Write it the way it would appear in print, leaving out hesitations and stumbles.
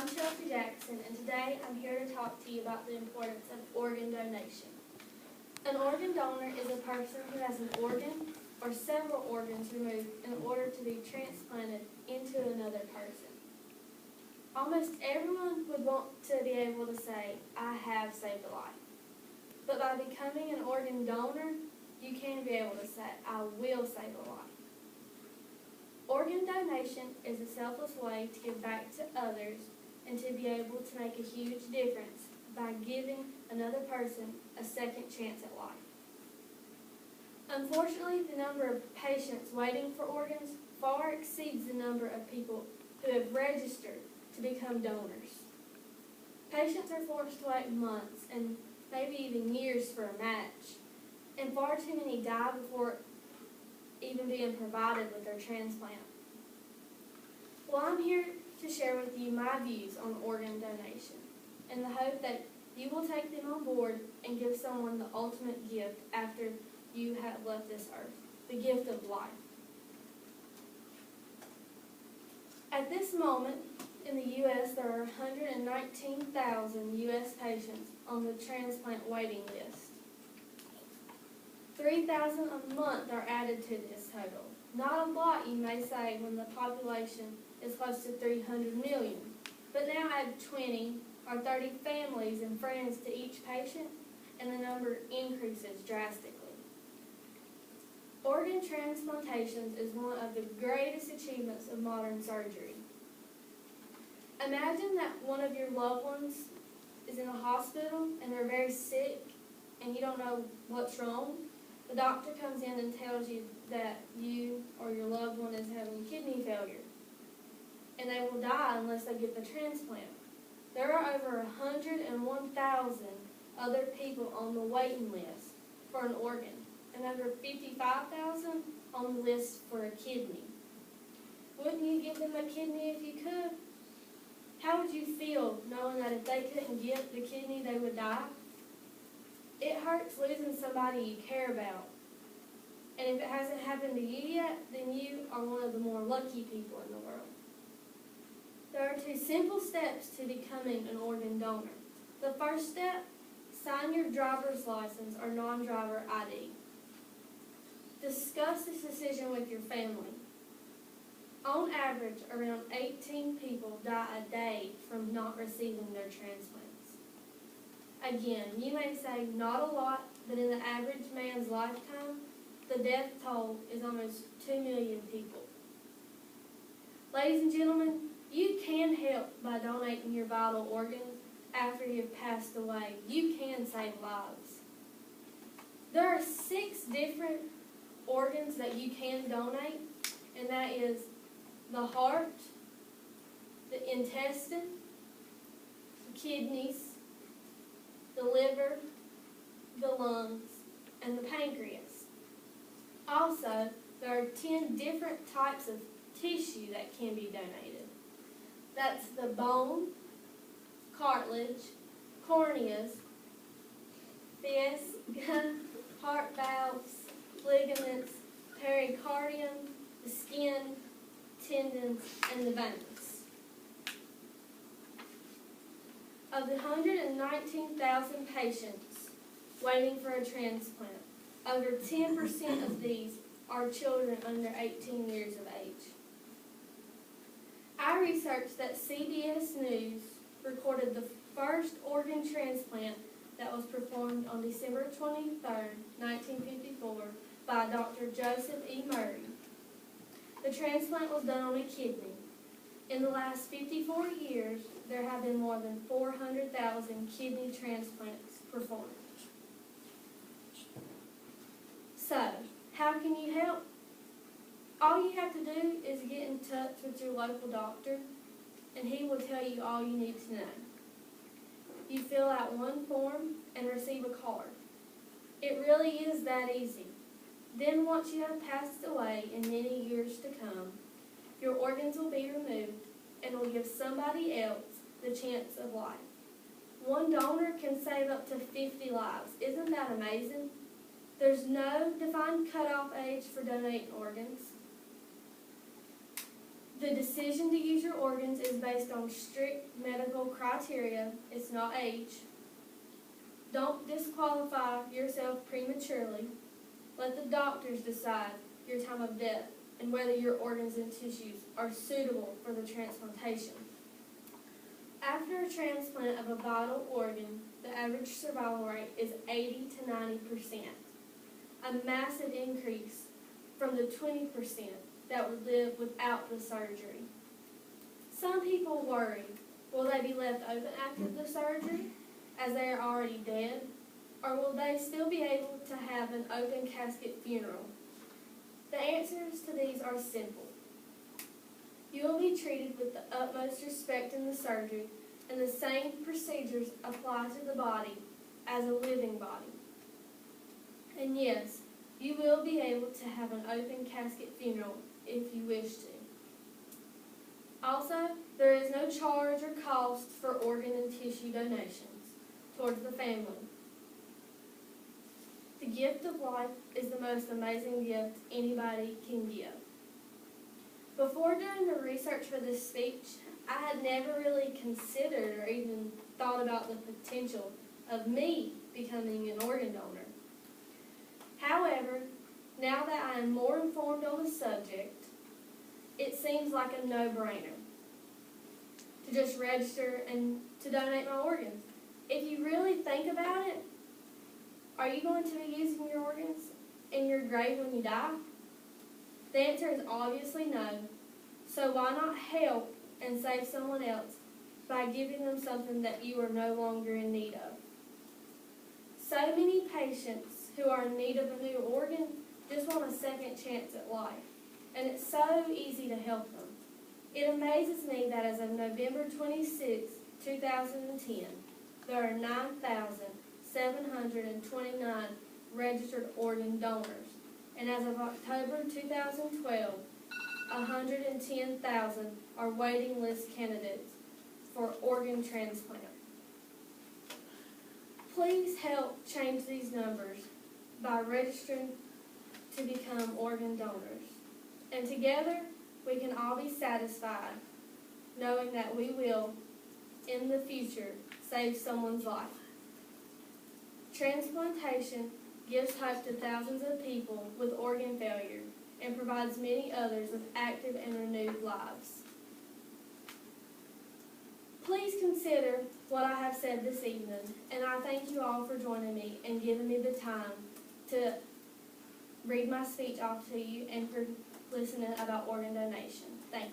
I'm Chelsey Jackson, and today I'm here to talk to you about the importance of organ donation. An organ donor is a person who has an organ or several organs removed in order to be transplanted into another person. Almost everyone would want to be able to say, "I have saved a life." But by becoming an organ donor, you can be able to say, "I will save a life." Organ donation is a selfless way to give back to others and to be able to make a huge difference by giving another person a second chance at life. Unfortunately, the number of patients waiting for organs far exceeds the number of people who have registered to become donors. Patients are forced to wait months and maybe even years for a match, and far too many die before even being provided with their transplant. Well, I'm here to share with you my views on organ donation in the hope that you will take them on board and give someone the ultimate gift after you have left this earth, the gift of life. At this moment, in the U.S., there are 119,000 U.S. patients on the transplant waiting list. 3,000 a month are added to this total. Not a lot, you may say, when the population is close to 300 million. But now add 20 or 30 families and friends to each patient, and the number increases drastically. Organ transplantations is one of the greatest achievements of modern surgery. Imagine that one of your loved ones is in the hospital and they're very sick and you don't know what's wrong. The doctor comes in and tells you that you or your loved one is having kidney failure, and they will die unless they get the transplant. There are over 101,000 other people on the waiting list for an organ, and over 55,000 on the list for a kidney. Wouldn't you give them a kidney if you could? How would you feel knowing that if they couldn't get the kidney, they would die? It hurts losing somebody you care about. And if it hasn't happened to you yet, then you are one of the more lucky people in the world. There are 2 simple steps to becoming an organ donor. The first step, sign your driver's license or non-driver ID. Discuss this decision with your family. On average, around 18 people die a day from not receiving their transplants. Again, you may say not a lot, but in the average man's lifetime, the death toll is almost 2 million people. Ladies and gentlemen, you can help by donating your vital organs after you've passed away. You can save lives. There are 6 different organs that you can donate, and that is the heart, the intestine, the kidneys, the liver, the lungs, and the pancreas. Also, there are 10 different types of tissue that can be donated. That's the bone, cartilage, corneas, fascia, heart valves, ligaments, pericardium, the skin, tendons, and the veins. Of the 119,000 patients waiting for a transplant, over 10% of these are children under 18 years of age. I researched that CBS News recorded the first organ transplant that was performed on December 23, 1954 by Dr. Joseph E. Murray. The transplant was done on a kidney. In the last 54 years, there have been more than 400,000 kidney transplants performed. So, how can you help? All you have to do is get in touch with your local doctor, and he will tell you all you need to know. You fill out one form and receive a card. It really is that easy. Then once you have passed away in many years to come, your organs will be removed and will give somebody else the chance of life. One donor can save up to 50 lives. Isn't that amazing? There's no defined cutoff age for donating organs. The decision to use your organs is based on strict medical criteria. It's not age. Don't disqualify yourself prematurely. Let the doctors decide your time of death and whether your organs and tissues are suitable for the transplantation. After a transplant of a vital organ, the average survival rate is 80 to 90%, a massive increase from the 20% that would live without the surgery. Some people worry, will they be left open after the surgery, as they are already dead, or will they still be able to have an open casket funeral? The answers to these are simple. You will be treated with the utmost respect in the surgery, and the same procedures apply to the body as a living body. And yes, you will be able to have an open casket funeral if you wish to. Also, there is no charge or cost for organ and tissue donations towards the family. The gift of life is the most amazing gift anybody can give. Before doing the research for this speech, I had never really considered or even thought about the potential of me becoming an organ donor. However, now that I am more informed on the subject, it seems like a no-brainer to just register and to donate my organs. If you really think about it, are you going to be using your organs in your grave when you die? The answer is obviously no. So why not help and save someone else by giving them something that you are no longer in need of? So many patients who are in need of a new organ just want a second chance at life, and it's so easy to help them. It amazes me that as of November 26, 2010, there are 9,729 registered organ donors, and as of October 2012, 110,000 are waiting list candidates for organ transplant. Please help change these numbers by registering to become organ donors. And together, we can all be satisfied knowing that we will, in the future, save someone's life. Transplantation gives hope to thousands of people with organ failure and provides many others with active and renewed lives. Please consider what I have said this evening, and I thank you all for joining me and giving me the time to read my speech off to you and for listening about organ donation. Thank you.